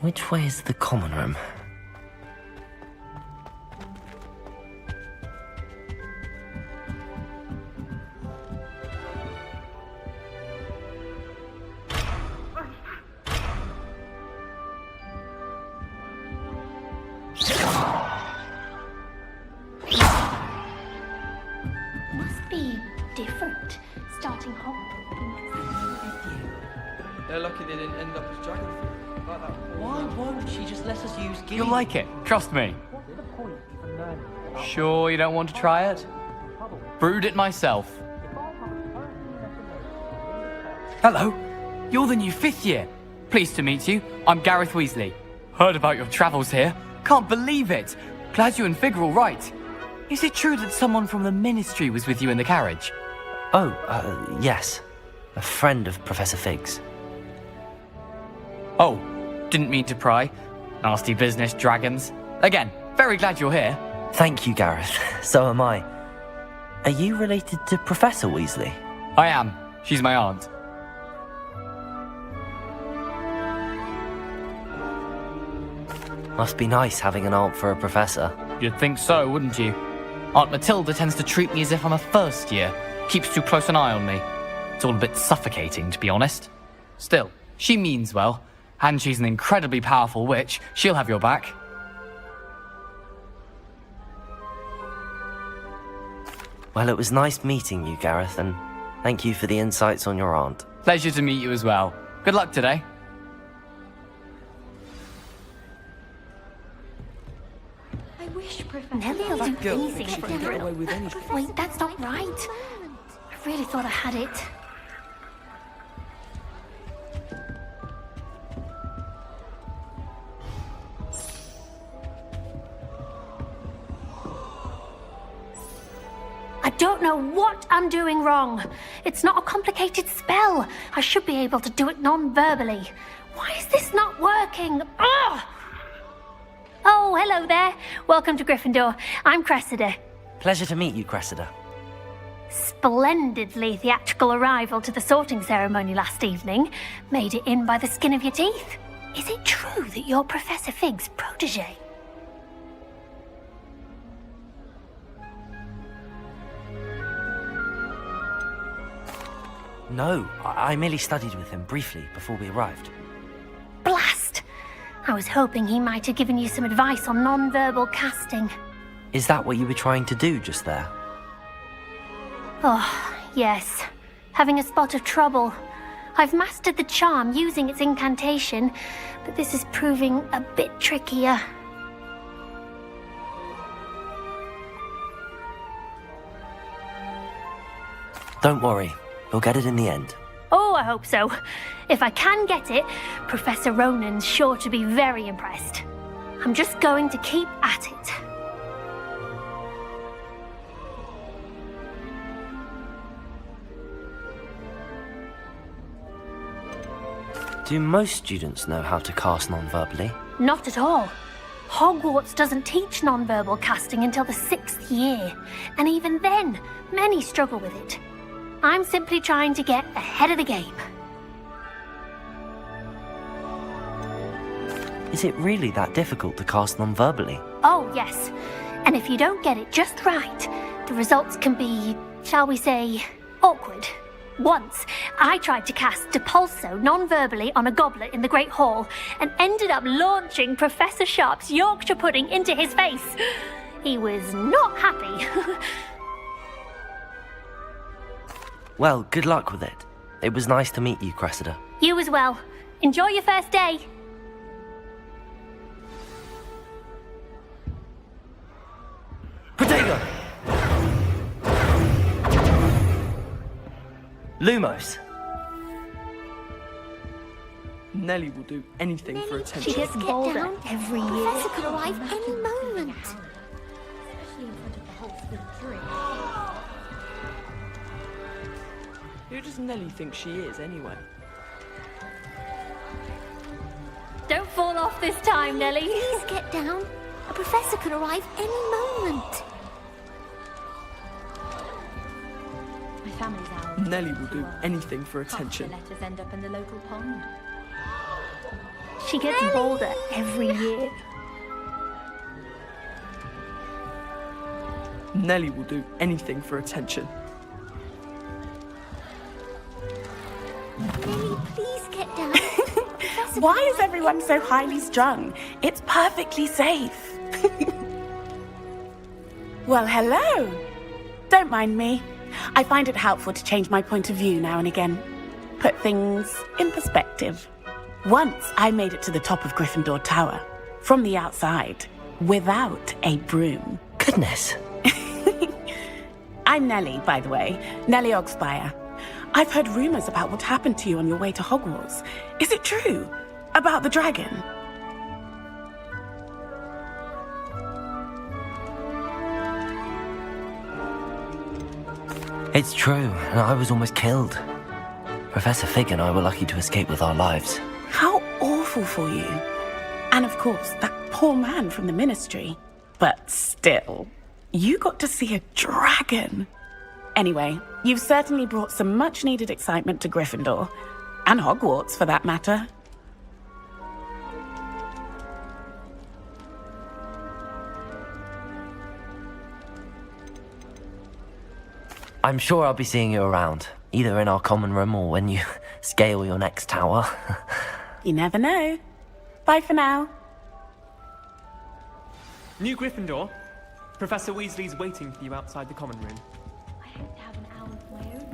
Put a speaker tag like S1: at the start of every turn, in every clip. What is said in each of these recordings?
S1: Which way is the common room?
S2: Must be different, starting Hogwarts.
S3: They're lucky they didn't end up as dragon fruit. Like that.
S4: Why won't she just let us use gear?
S5: You'll like it, trust me.
S4: What's the point even learning?
S5: Sure you don't want to try it? Brewed it myself. Hello, you're the new 5th year. Pleased to meet you. I'm Gareth Weasley. Heard about your travels here. Can't believe it. Glad you and Fig are all right. Is it true that someone from the Ministry was with you in the carriage?
S1: Oh, yes. A friend of Professor Fig's.
S5: Oh, didn't mean to pry. Nasty business, dragons. Again, very glad you're here.
S1: Thank you, Gareth. So am I. Are you related to Professor Weasley?
S5: I am. She's my aunt.
S1: Must be nice having an aunt for a professor.
S5: You'd think so, wouldn't you? Aunt Matilda tends to treat me as if I'm a first year. Keeps too close an eye on me. It's all a bit suffocating, to be honest. Still, she means well. And she's an incredibly powerful witch. She'll have your back.
S1: Well, it was nice meeting you, Gareth, and thank you for the insights on your aunt.
S5: Pleasure to meet you as well. Good luck today.
S2: I wish Professor
S6: Nellie will do
S3: Girl
S6: anything
S3: thinks she
S6: for
S3: can get away
S6: you.
S3: with anything.
S2: Wait, that's not right. I really thought I had it. I don't know what I'm doing wrong. It's not a complicated spell. I should be able to do it non-verbally. Why is this not working? Ugh! Oh, hello there. Welcome to Gryffindor. I'm Cressida.
S1: Pleasure to meet you, Cressida.
S2: Splendidly theatrical arrival to the sorting ceremony last evening. Made it in by the skin of your teeth. Is it true that you're Professor Fig's protege?
S1: No, I merely studied with him briefly before we arrived.
S2: Blast! I was hoping he might have given you some advice on non-verbal casting.
S1: Is that what you were trying to do just there?
S2: Oh, yes. Having a spot of trouble. I've mastered the charm using its incantation, but this is proving a bit trickier.
S1: Don't worry, you'll get it in the end.
S2: Oh, I hope so. If I can get it, Professor Ronan's sure to be very impressed. I'm just going to keep at it.
S1: Do most students know how to cast non-verbally?
S2: Not at all. Hogwarts doesn't teach non-verbal casting until the 6th year, and even then, many struggle with it. I'm simply trying to get ahead of the game.
S1: Is it really that difficult to cast non-verbally?
S2: Oh, yes. And if you don't get it just right, the results can be, shall we say, awkward. Once, I tried to cast Depulso non-verbally on a goblet in the Great Hall and ended up launching Professor Sharp's Yorkshire pudding into his face. He was not happy.
S1: Well, good luck with it. It was nice to meet you, Cressida.
S2: You as well. Enjoy your first day.
S1: Protego! Lumos!
S3: Nellie will do anything for attention.
S6: She gets
S2: Get
S6: bolder
S2: down.
S6: every year.
S2: Professor could arrive any moment.
S3: Who does Nellie think she is, anyway?
S2: Don't fall off this time, Nellie.
S6: Please get down. A professor could arrive any moment.
S7: My family's owl.
S3: Nellie will do anything for attention.
S7: Half the letters end up in the local pond.
S2: She gets bolder every year.
S3: Nellie will do anything for attention.
S6: Nelly, please get down. Professor
S8: Why
S6: can
S8: is everyone so highly strung? It's perfectly safe. Well, hello. Don't mind me. I find it helpful to change my point of view now and again. Put things in perspective. Once I made it to the top of Gryffindor Tower, from the outside, without a broom.
S1: Goodness.
S8: I'm Nellie, by the way. Nellie Ogspire. I've heard rumors about what happened to you on your way to Hogwarts. Is it true? About the dragon?
S1: It's true, and I was almost killed. Professor Fig and I were lucky to escape with our lives.
S8: How awful for you. And of course, that poor man from the ministry. But still, you got to see a dragon. Anyway, you've certainly brought some much-needed excitement to Gryffindor. And Hogwarts, for that matter.
S1: I'm sure I'll be seeing you around, either in our common room or when you scale your next tower.
S8: You never know. Bye for now.
S9: New Gryffindor. Professor Weasley's waiting for you outside the common room.
S7: I hope to have an hour of my own.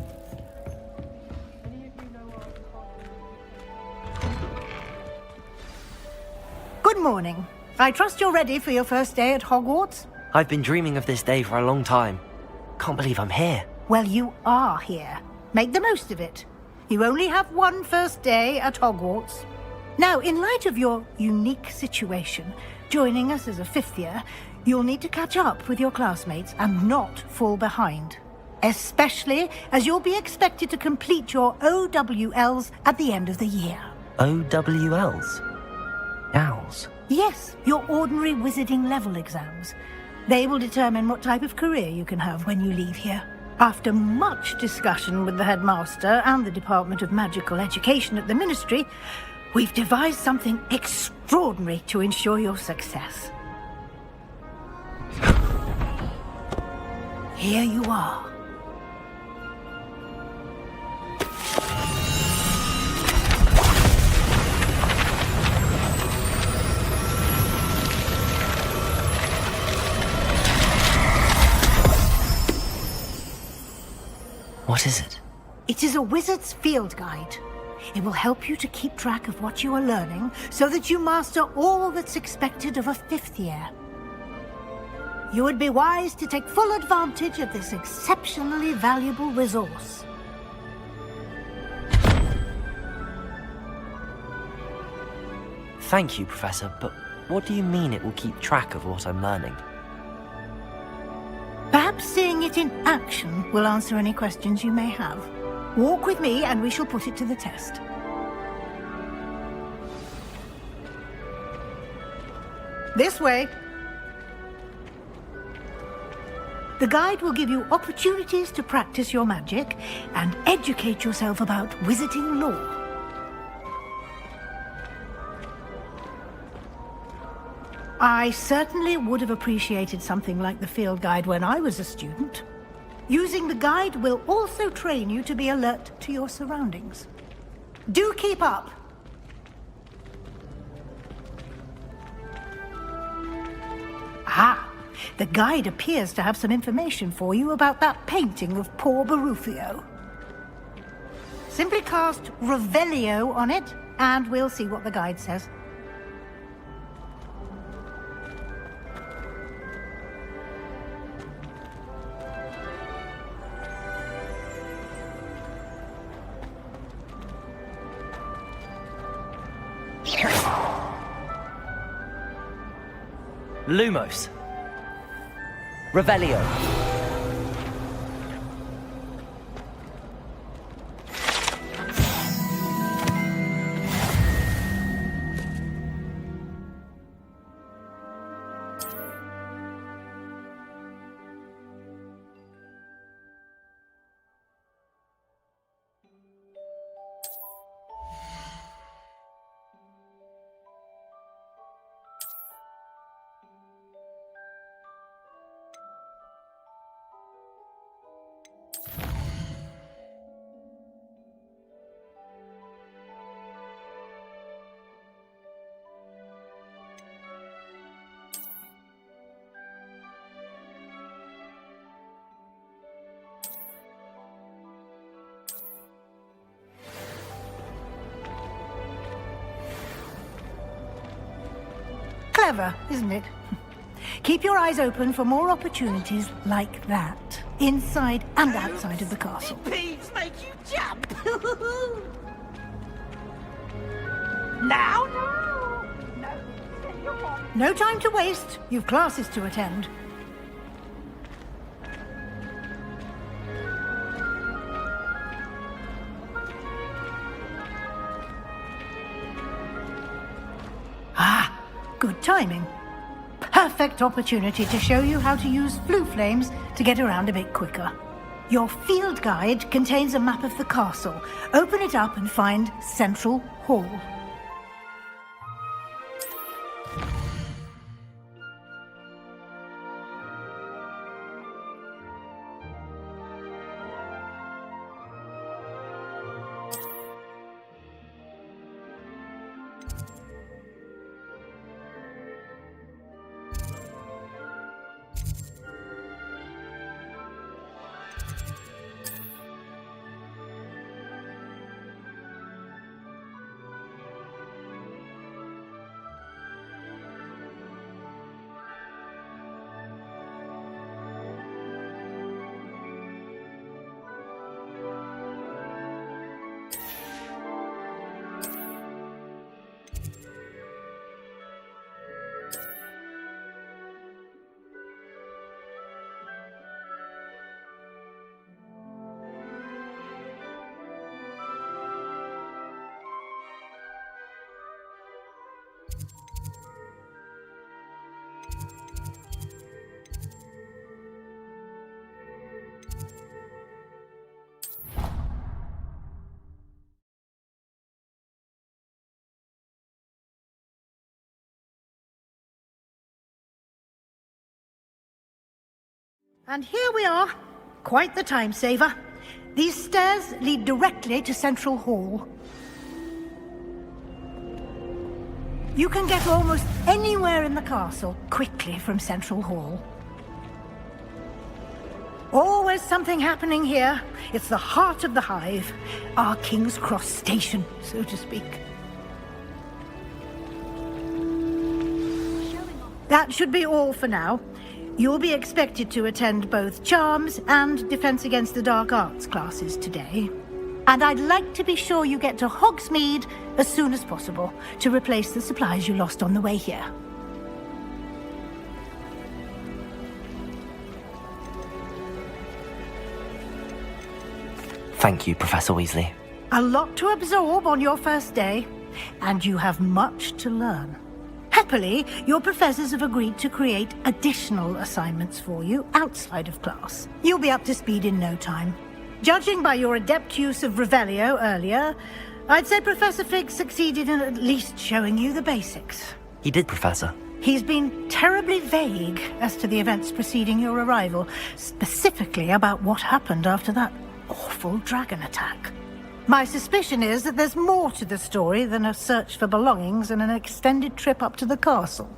S10: Good morning. I trust you're ready for your first day at Hogwarts?
S1: I've been dreaming of this day for a long time. Can't believe I'm here.
S10: Well, you are here. Make the most of it. You only have one first day at Hogwarts. Now, in light of your unique situation, joining us as a fifth year, you'll need to catch up with your classmates and not fall behind. Especially as you'll be expected to complete your OWLs at the end of the year.
S1: OWLs? Owls?
S10: Yes, your ordinary wizarding level exams. They will determine what type of career you can have when you leave here. After much discussion with the headmaster and the Department of Magical Education at the Ministry, we've devised something extraordinary to ensure your success. Here you are.
S1: What is it?
S10: It is a wizard's field guide. It will help you to keep track of what you are learning so that you master all that's expected of a fifth year. You would be wise to take full advantage of this exceptionally valuable resource.
S1: Thank you, Professor, but what do you mean it will keep track of what I'm learning?
S10: Perhaps seeing it in action will answer any questions you may have. Walk with me and we shall put it to the test. This way. The guide will give you opportunities to practice your magic and educate yourself about wizarding lore. I certainly would have appreciated something like the field guide when I was a student. Using the guide will also train you to be alert to your surroundings. Do keep up! Ah, the guide appears to have some information for you about that painting of poor Barufio. Simply cast Revelio on it, and we'll see what the guide says.
S1: Lumos. Revelio.
S10: Clever, isn't it? Keep your eyes open for more opportunities like that, inside and outside of the castle.
S4: Peeves make you jump! Now?
S10: No time to waste. You've classes to attend. Ah, good timing. Perfect opportunity to show you how to use flue flames to get around a bit quicker. Your field guide contains a map of the castle. Open it up and find Central Hall. And here we are. Quite the time saver. These stairs lead directly to Central Hall. You can get almost anywhere in the castle quickly from Central Hall. Always something happening here. It's the heart of the hive. Our King's Cross station, so to speak. That should be all for now. You'll be expected to attend both Charms and Defense Against the Dark Arts classes today. And I'd like to be sure you get to Hogsmeade as soon as possible to replace the supplies you lost on the way here.
S1: Thank you, Professor Weasley.
S10: A lot to absorb on your first day, and you have much to learn. Happily, your professors have agreed to create additional assignments for you outside of class. You'll be up to speed in no time. Judging by your adept use of Revelio earlier, I'd say Professor Fig succeeded in at least showing you the basics.
S1: He did, Professor.
S10: He's been terribly vague as to the events preceding your arrival, specifically about what happened after that awful dragon attack. My suspicion is that there's more to the story than a search for belongings and an extended trip up to the castle.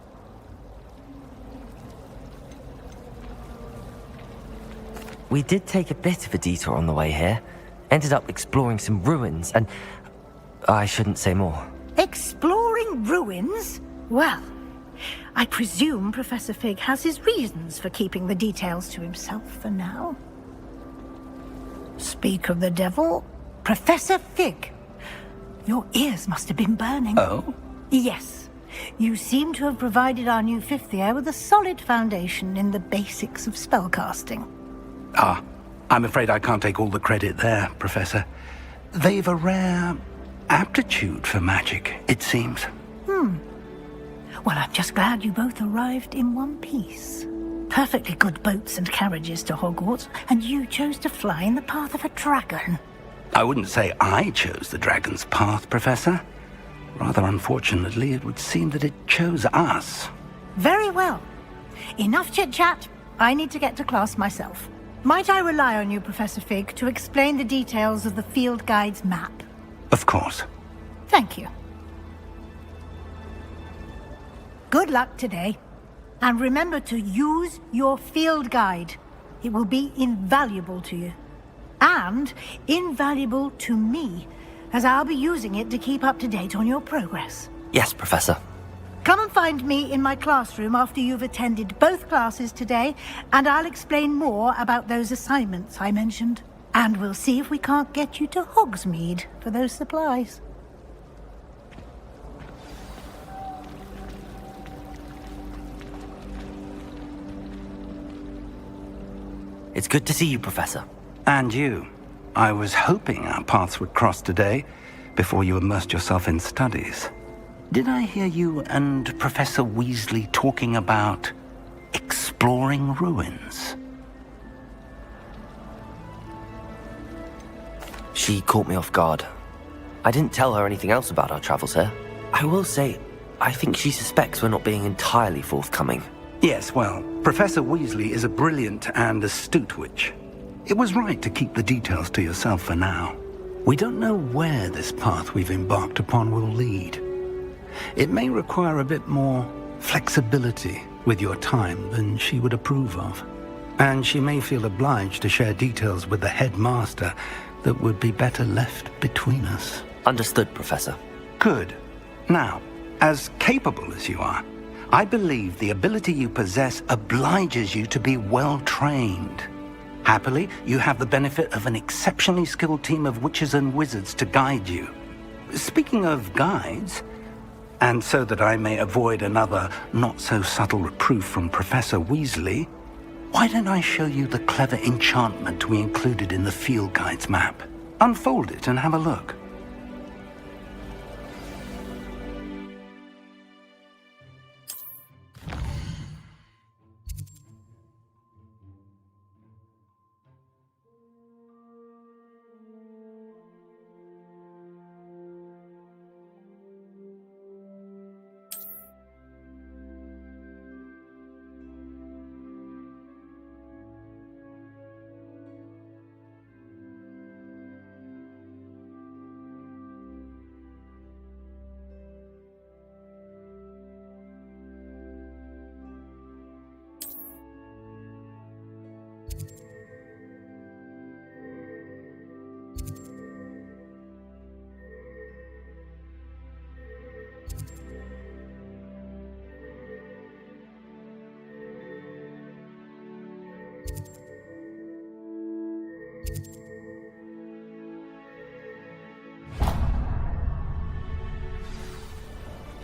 S1: We did take a bit of a detour on the way here. Ended up exploring some ruins and... I shouldn't say more.
S10: Exploring ruins? Well, I presume Professor Fig has his reasons for keeping the details to himself for now. Speak of the devil... Professor Fig, your ears must have been burning.
S11: Oh?
S10: Yes. You seem to have provided our new fifth year with a solid foundation in the basics of spellcasting.
S11: Ah, I'm afraid I can't take all the credit there, Professor. They've a rare aptitude for magic, it seems.
S10: Well, I'm just glad you both arrived in one piece. Perfectly good boats and carriages to Hogwarts, and you chose to fly in the path of a dragon.
S11: I wouldn't say I chose the dragon's path, Professor. Rather unfortunately, it would seem that it chose us.
S10: Very well. Enough chit-chat. I need to get to class myself. Might I rely on you, Professor Fig, to explain the details of the field guide's map?
S11: Of course.
S10: Thank you. Good luck today. And remember to use your field guide. It will be invaluable to you. And invaluable to me, as I'll be using it to keep up to date on your progress.
S1: Yes, Professor.
S10: Come and find me in my classroom after you've attended both classes today, and I'll explain more about those assignments I mentioned. And we'll see if we can't get you to Hogsmeade for those supplies.
S1: It's good to see you, Professor.
S11: And you. I was hoping our paths would cross today, before you immersed yourself in studies. Did I hear you and Professor Weasley talking about exploring ruins?
S1: She caught me off guard. I didn't tell her anything else about our travels here. I will say, I think she suspects we're not being entirely forthcoming.
S11: Yes, well, Professor Weasley is a brilliant and astute witch. It was right to keep the details to yourself for now. We don't know where this path we've embarked upon will lead. It may require a bit more flexibility with your time than she would approve of. And she may feel obliged to share details with the headmaster that would be better left between us.
S1: Understood, Professor.
S11: Good. Now, as capable as you are, I believe the ability you possess obliges you to be well-trained. Happily, you have the benefit of an exceptionally skilled team of witches and wizards to guide you. Speaking of guides, and so that I may avoid another not-so-subtle reproof from Professor Weasley, why don't I show you the clever enchantment we included in the field guide's map? Unfold it and have a look.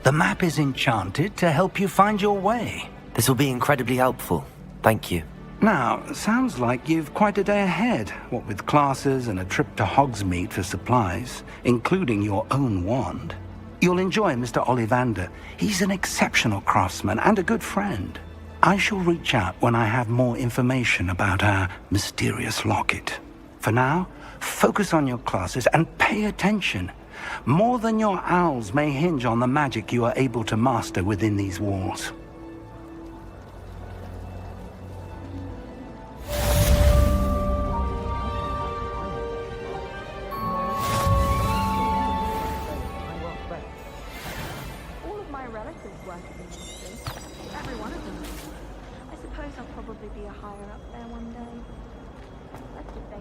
S11: The map is enchanted to help you find your way.
S1: This will be incredibly helpful. Thank you.
S11: Now, sounds like you've quite a day ahead, what with classes and a trip to Hogsmeade for supplies, including your own wand. You'll enjoy Mr. Ollivander. He's an exceptional craftsman and a good friend. I shall reach out when I have more information about our mysterious locket. For now, focus on your classes and pay attention. More than your owls may hinge on the magic you are able to master within these walls.
S7: All of my relatives work in the industry. Every one of them. I suppose I'll probably be a higher up there one day. Let's just say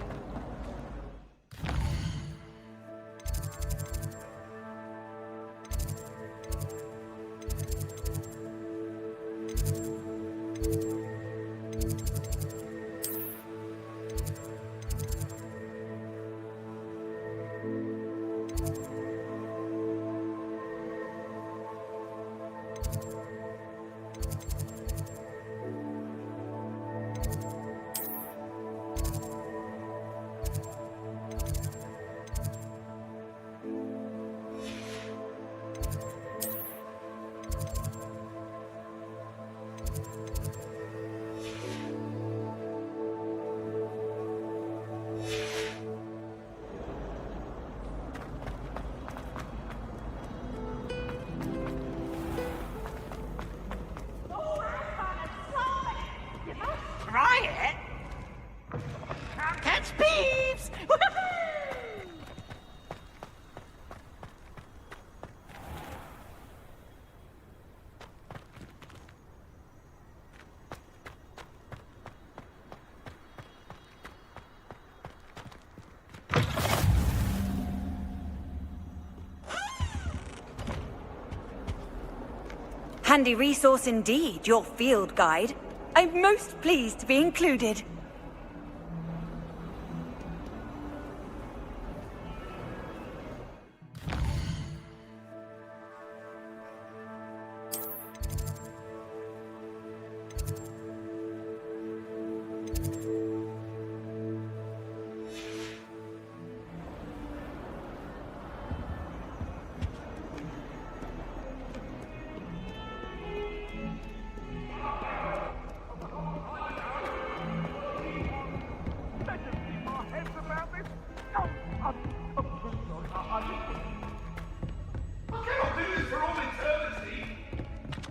S12: Handy resource indeed, your field guide. I'm most pleased to be included.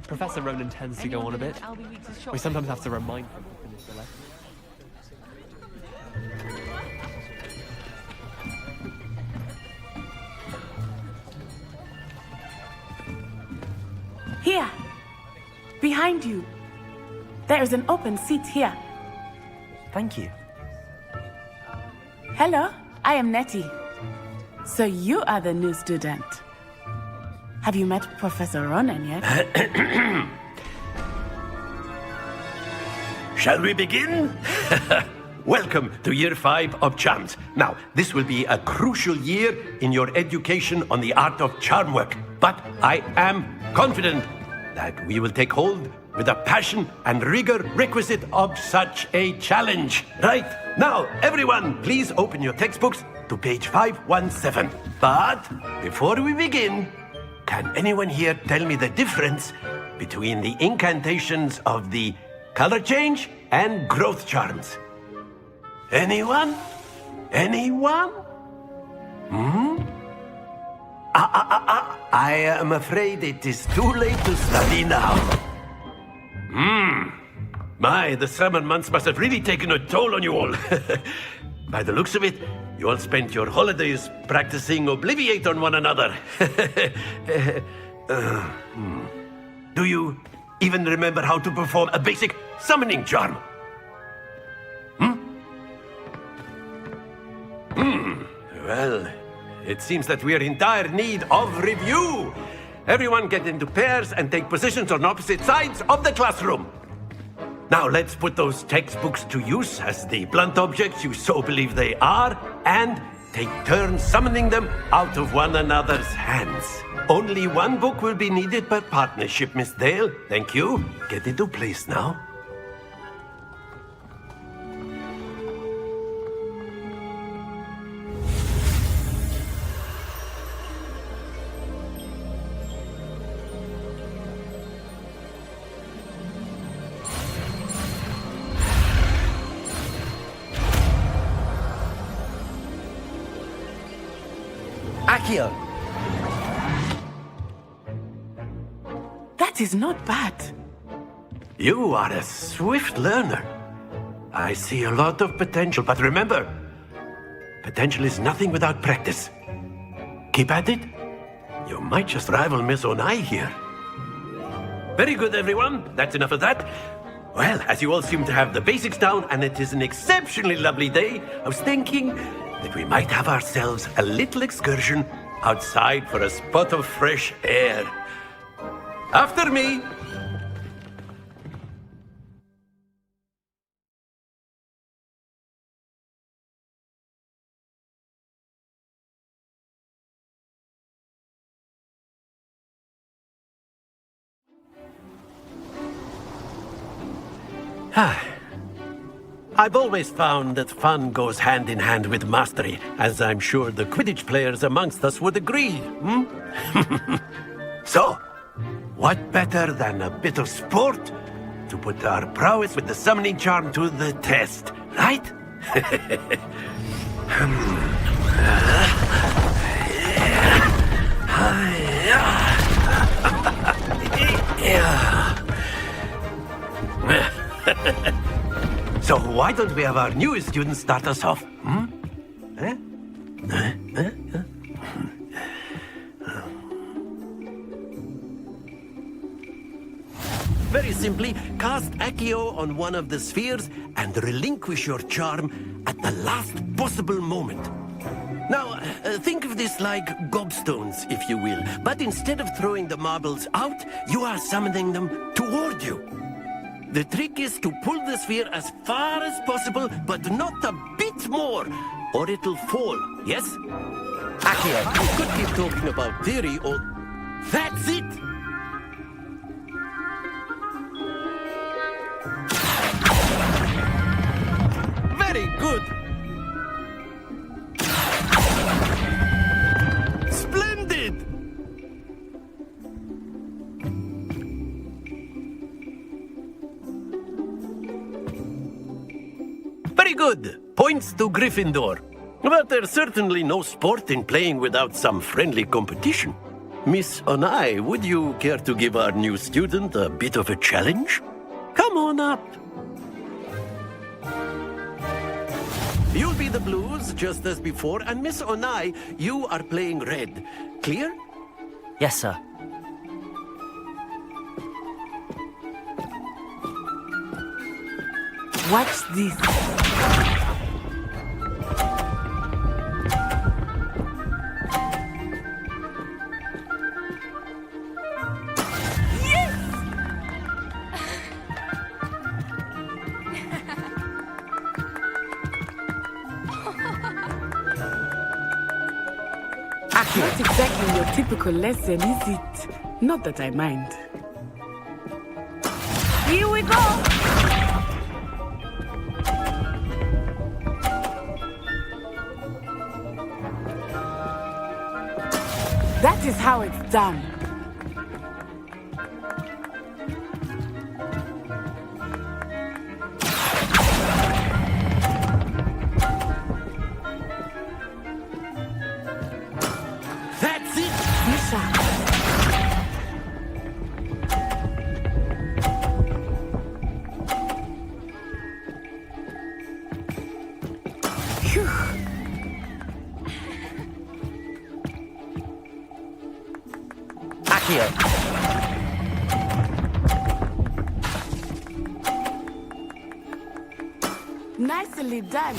S9: Professor Ronan tends to go on a bit. We sometimes have to remind him to finish the lesson.
S8: Here! Behind you! There is an open seat here.
S1: Thank you.
S8: Hello, I am Nettie. So you are the new student. Have you met Professor Ronan yet?
S13: Shall we begin? Welcome to Year 5 of Charms. Now, this will be a crucial year in your education on the art of charm work. But I am confident that we will take hold with the passion and rigor requisite of such a challenge. Right, now, everyone, please open your textbooks to page 517. But before we begin, can anyone here tell me the difference between the incantations of the color change and growth charms? Anyone? Anyone? I am afraid it is too late to study now. My, the summer months must have really taken a toll on you all. By the looks of it, you all spent your holidays practicing Obliviate on one another. Do you even remember how to perform a basic summoning charm? Well, it seems that we are in dire need of review. Everyone get into pairs and take positions on opposite sides of the classroom. Now let's put those textbooks to use as the blunt objects you so believe they are, and take turns summoning them out of one another's hands. Only one book will be needed per partnership, Miss Dale. Thank you. Get into place now.
S1: Accio!
S8: That is not bad.
S13: You are a swift learner. I see a lot of potential, but remember, potential is nothing without practice. Keep at it. You might just rival Miss Onai here. Very good, everyone. That's enough of that. Well, as you all seem to have the basics down, and it is an exceptionally lovely day, I was thinking that we might have ourselves a little excursion outside for a spot of fresh air. After me! I've always found that fun goes hand in hand with mastery, as I'm sure the Quidditch players amongst us would agree. So, what better than a bit of sport to put our prowess with the summoning charm to the test, right? So why don't we have our newest student start us off? Very simply, cast Accio on one of the spheres and relinquish your charm at the last possible moment. Now, think of this like gobstones, if you will. But instead of throwing the marbles out, you are summoning them toward you. The trick is to pull the sphere as far as possible, but not a bit more, or it'll fall, yes?
S1: Accio.
S13: I could keep talking about theory or... That's it! Very good! Splendid! Very good. Points to Gryffindor. But there's certainly no sport in playing without some friendly competition. Miss Onai, would you care to give our new student a bit of a challenge? Come on up. You'll be the blues, just as before, and Miss Onai, you are playing red. Clear?
S1: Yes, sir.
S8: Watch this. Not exactly your typical lesson, is it? Not that I mind. Here we go! That is how it's done.
S13: That's it!
S8: Misha.
S1: Accio.
S8: Nicely done.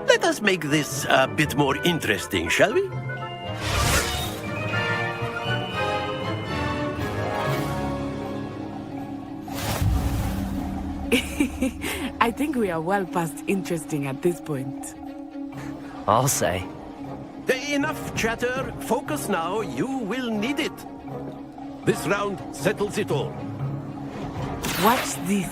S13: Let us make this a bit more interesting, shall we?
S8: I think we are well past interesting at this point.
S1: I'll say.
S13: Enough chatter. Focus now. You will need it. This round settles it all.
S8: Watch this.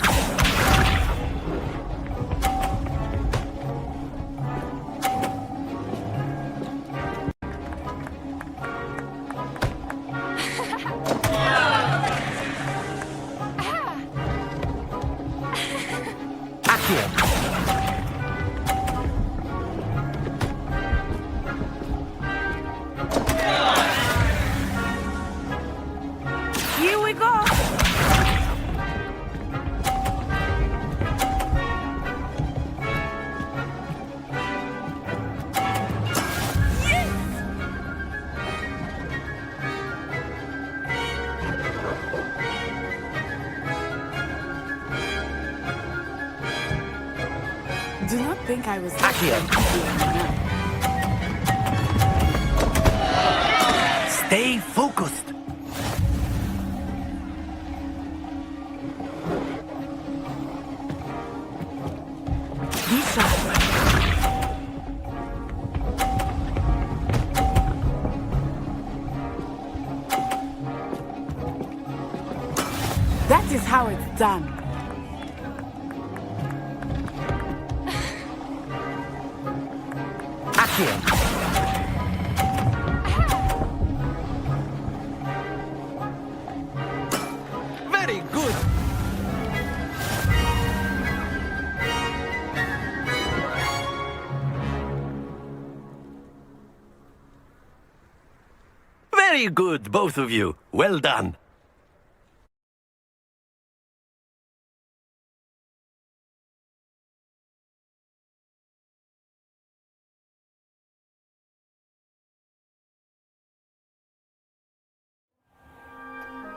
S8: Here we go. Do not think I was
S1: Accio.
S13: Stay focused.
S8: Be sharp. That is how it's done.
S1: Accio.
S13: Very good. Very good, both of you. Well done.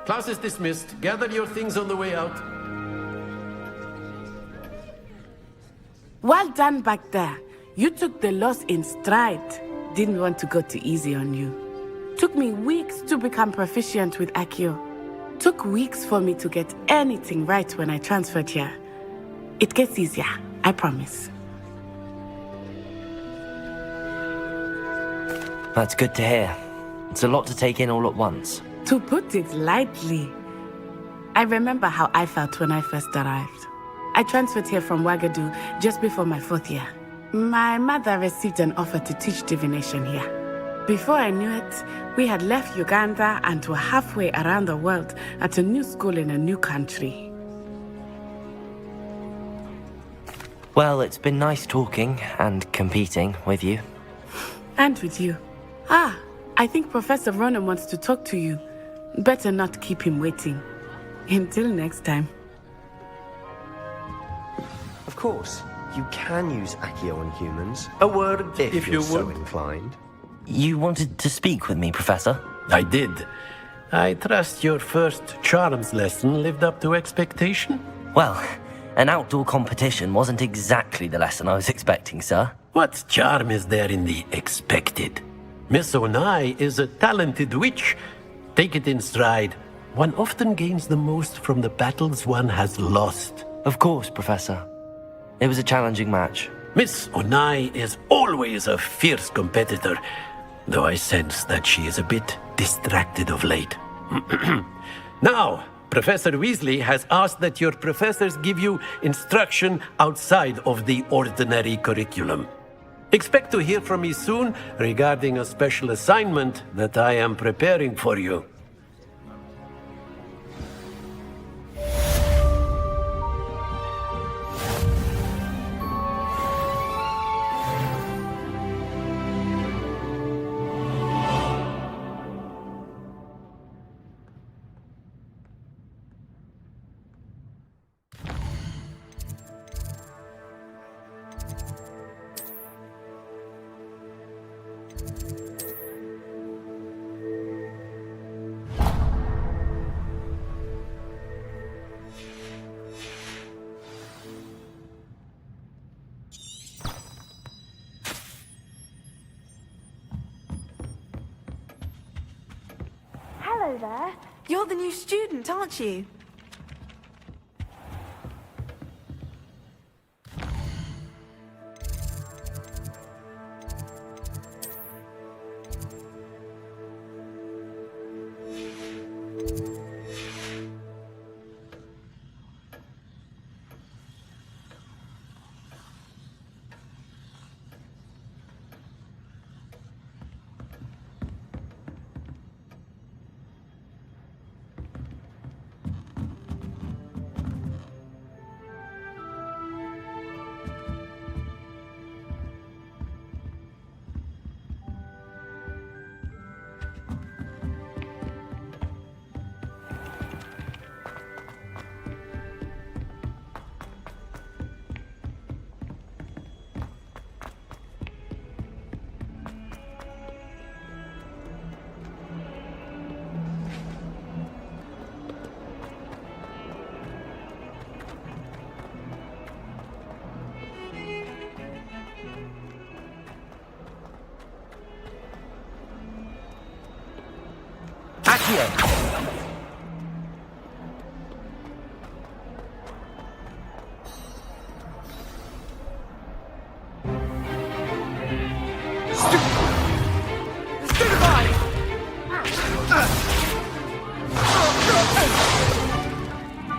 S13: class is dismissed. Gather your things on the way out.
S8: Well done back there. You took the loss in stride. Didn't want to go too easy on you. Took me weeks to become proficient with Accio. Took weeks for me to get anything right when I transferred here. It gets easier, I promise.
S1: That's good to hear. It's a lot to take in all at once.
S8: To put it lightly, I remember how I felt when I first arrived. I transferred here from Wagadu just before my 4th year. My mother received an offer to teach divination here. Before I knew it, we had left Uganda and were halfway around the world at a new school in a new country.
S1: Well, it's been nice talking and competing with you.
S8: And with you. I think Professor Ronan wants to talk to you. Better not keep him waiting. Until next time.
S14: Of course, you can use Accio on humans. A word if you're so inclined.
S1: You wanted to speak with me, Professor?
S13: I did. I trust your first charms lesson lived up to expectation?
S1: Well, an outdoor competition wasn't exactly the lesson I was expecting, sir.
S13: What charm is there in the expected? Miss Onai is a talented witch. Take it in stride. One often gains the most from the battles one has lost.
S1: Of course, Professor. It was a challenging match.
S13: Miss Onai is always a fierce competitor, though I sense that she is a bit distracted of late. Now, Professor Weasley has asked that your professors give you instruction outside of the ordinary curriculum. Expect to hear from me soon regarding a special assignment that I am preparing for you.
S7: Hello there.
S12: You're the new student, aren't you?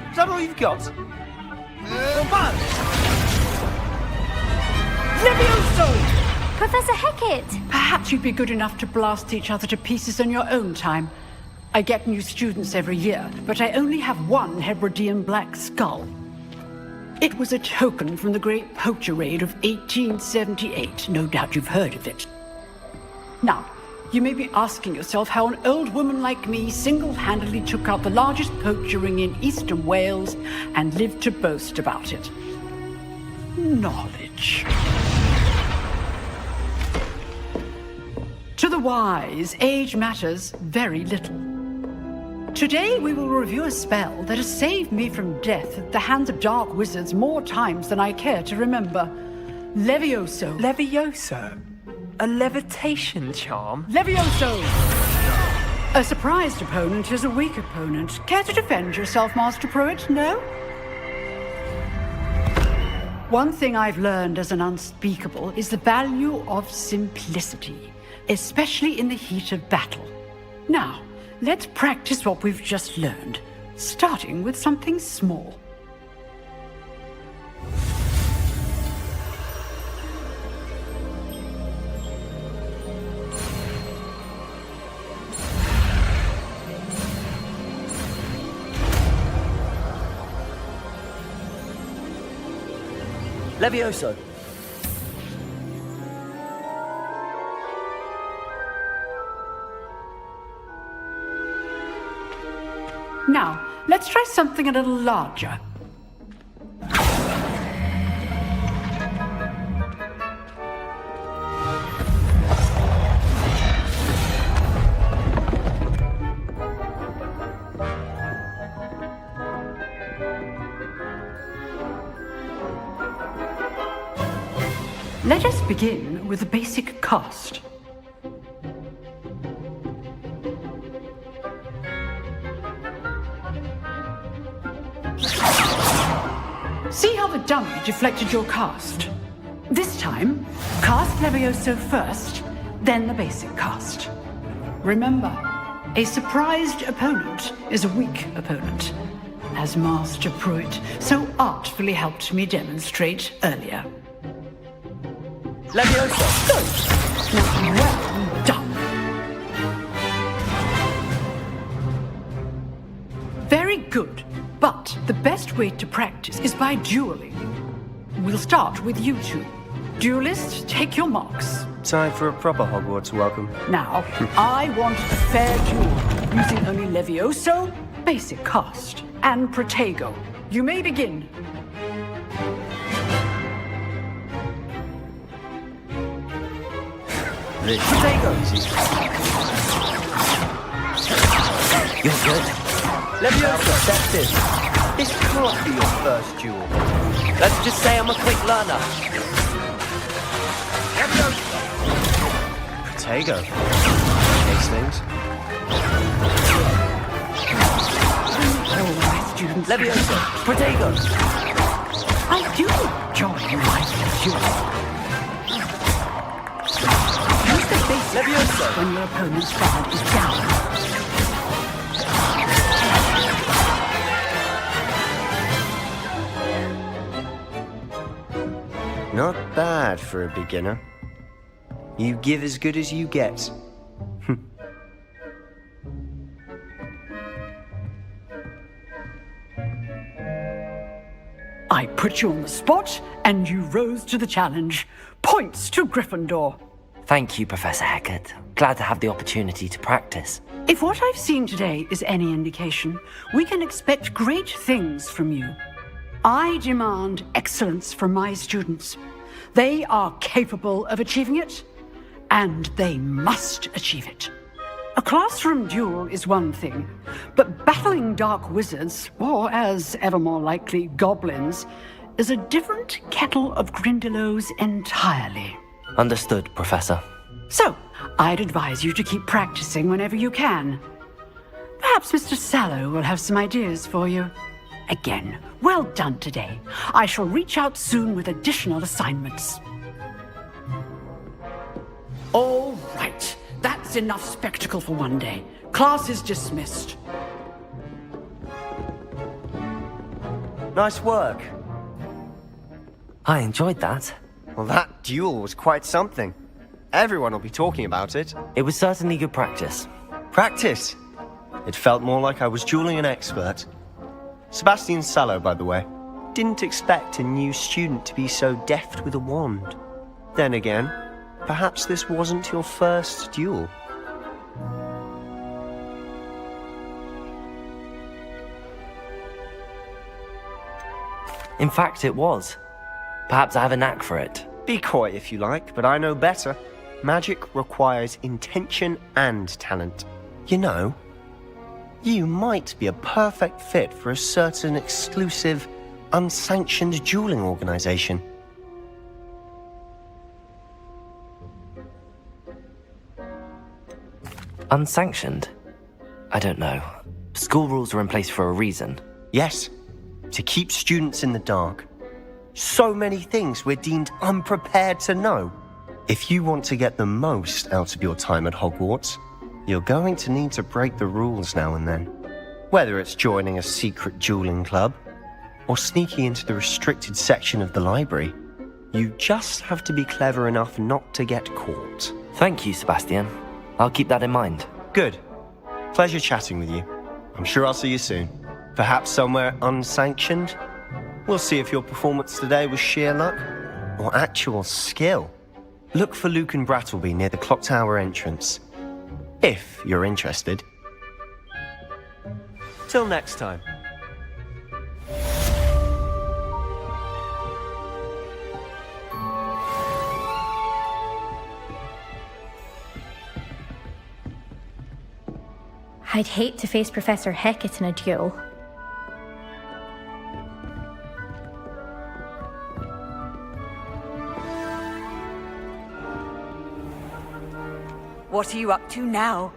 S14: Is that all you've got?
S2: Professor Hecat!
S15: Perhaps you'd be good enough to blast each other to pieces in your own time. I get new students every year, but I only have one Hebridean black skull. It was a token from the Great Poacher Raid of 1878. No doubt you've heard of it. Now, you may be asking yourself how an old woman like me single-handedly took out the largest poacher ring in eastern Wales and lived to boast about it. Knowledge. To the wise, age matters very little. Today we will review a spell that has saved me from death at the hands of dark wizards more times than I care to remember. Levioso.
S9: Levioso? A levitation charm?
S15: Levioso! A surprised opponent is a weak opponent. Care to defend yourself, Master Pruitt? No? One thing I've learned as an unspeakable is the value of simplicity, especially in the heat of battle. Now, let's practice what we've just learned, starting with something small.
S1: Levioso.
S15: Now, let's try something a little larger. Let us begin with the basic cast. See how the dummy deflected your cast? This time, cast Levioso first, then the basic cast. Remember, a surprised opponent is a weak opponent, as Master Pruitt so artfully helped me demonstrate earlier.
S1: Levioso!
S15: Good! Well done! Very good, but the best way to practice is by dueling. We'll start with you two. Duelists, take your marks.
S14: Time for a proper Hogwarts welcome.
S15: Now, I want a fair duel, using only Levioso, basic cast, and Protego. You may begin.
S1: Protego! You're good.
S14: Levioso, effective. This can't be your first duel.
S1: Let's just say I'm a quick learner.
S14: Protego. These things.
S15: All my students.
S1: Levioso! Protego!
S15: I do enjoy my duel. Use the basic
S1: Levioso!
S15: when your opponent's guard is down.
S14: Not bad for a beginner. You give as good as you get.
S15: I put you on the spot, and you rose to the challenge. Points to Gryffindor.
S1: Thank you, Professor Hecat. Glad to have the opportunity to practice.
S15: If what I've seen today is any indication, we can expect great things from you. I demand excellence from my students. They are capable of achieving it, and they must achieve it. A classroom duel is one thing, but battling dark wizards, or as ever more likely, goblins, is a different kettle of Grindylows entirely.
S1: Understood, Professor.
S15: So, I'd advise you to keep practicing whenever you can. Perhaps Mr. Sallow will have some ideas for you. Again, well done today. I shall reach out soon with additional assignments. All right. That's enough spectacle for one day. Class is dismissed.
S14: Nice work.
S1: I enjoyed that.
S14: Well, that duel was quite something. Everyone will be talking about it.
S1: It was certainly good practice.
S14: Practice? It felt more like I was dueling an expert. Sebastian Sallow, by the way. Didn't expect a new student to be so deft with a wand. Then again, perhaps this wasn't your first duel.
S1: In fact, it was. Perhaps I have a knack for it.
S14: Be coy if you like, but I know better. Magic requires intention and talent. You know, You might be a perfect fit for a certain exclusive, unsanctioned dueling organization.
S1: Unsanctioned? I don't know. School rules are in place for a reason.
S14: Yes, to keep students in the dark. So many things we're deemed unprepared to know. If you want to get the most out of your time at Hogwarts, you're going to need to break the rules now and then. Whether it's joining a secret dueling club, or sneaking into the restricted section of the library, you just have to be clever enough not to get caught.
S1: Thank you, Sebastian. I'll keep that in mind.
S14: Good. Pleasure chatting with you. I'm sure I'll see you soon. Perhaps somewhere unsanctioned? We'll see if your performance today was sheer luck or actual skill. Look for Luke and Brattleby near the clock tower entrance, if you're interested. Till next time.
S16: I'd hate to face Professor Hecat in a duel.
S12: What are you up to now?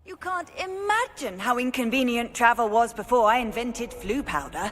S12: You can't imagine how inconvenient travel was before I invented flu powder.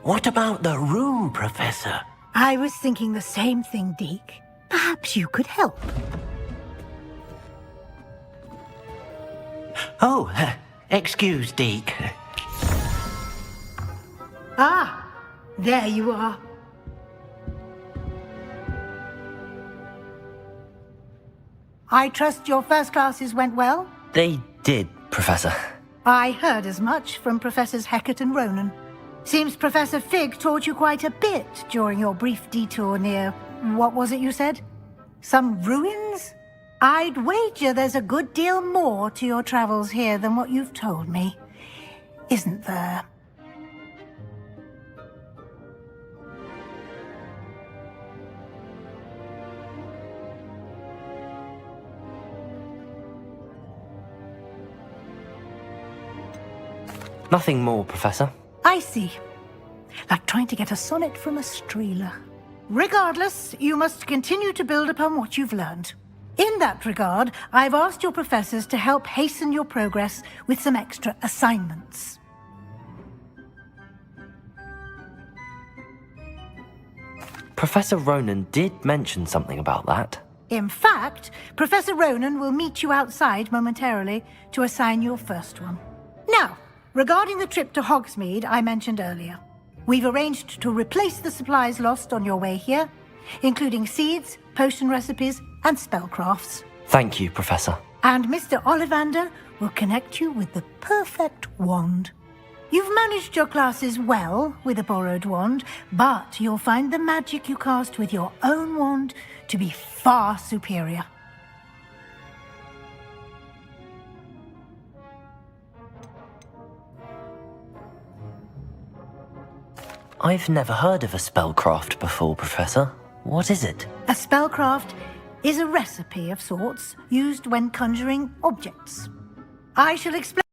S13: What about the room, Professor?
S10: I was thinking the same thing, Deke. Perhaps you could help.
S13: Oh, excuse, Deke.
S10: Ah, there you are. I trust your first classes went well?
S1: They did, Professor.
S10: I heard as much from Professors Hecat and Ronan. Seems Professor Fig taught you quite a bit during your brief detour near... what was it you said? Some ruins? I'd wager there's a good deal more to your travels here than what you've told me. Isn't there?
S1: Nothing more, Professor.
S10: I see. Like trying to get a sonnet from a streeler. Regardless, you must continue to build upon what you've learned. In that regard, I've asked your professors to help hasten your progress with some extra assignments.
S1: Professor Ronan did mention something about that.
S10: In fact, Professor Ronan will meet you outside momentarily to assign your first one. Now, regarding the trip to Hogsmeade I mentioned earlier, we've arranged to replace the supplies lost on your way here, including seeds, potion recipes, and spellcrafts.
S1: Thank you, Professor.
S10: And Mr. Ollivander will connect you with the perfect wand. You've managed your classes well with a borrowed wand, but you'll find the magic you cast with your own wand to be far superior.
S1: I've never heard of a spellcraft before, Professor. What is it?
S10: A spellcraft is a recipe of sorts used when conjuring objects. I shall explain.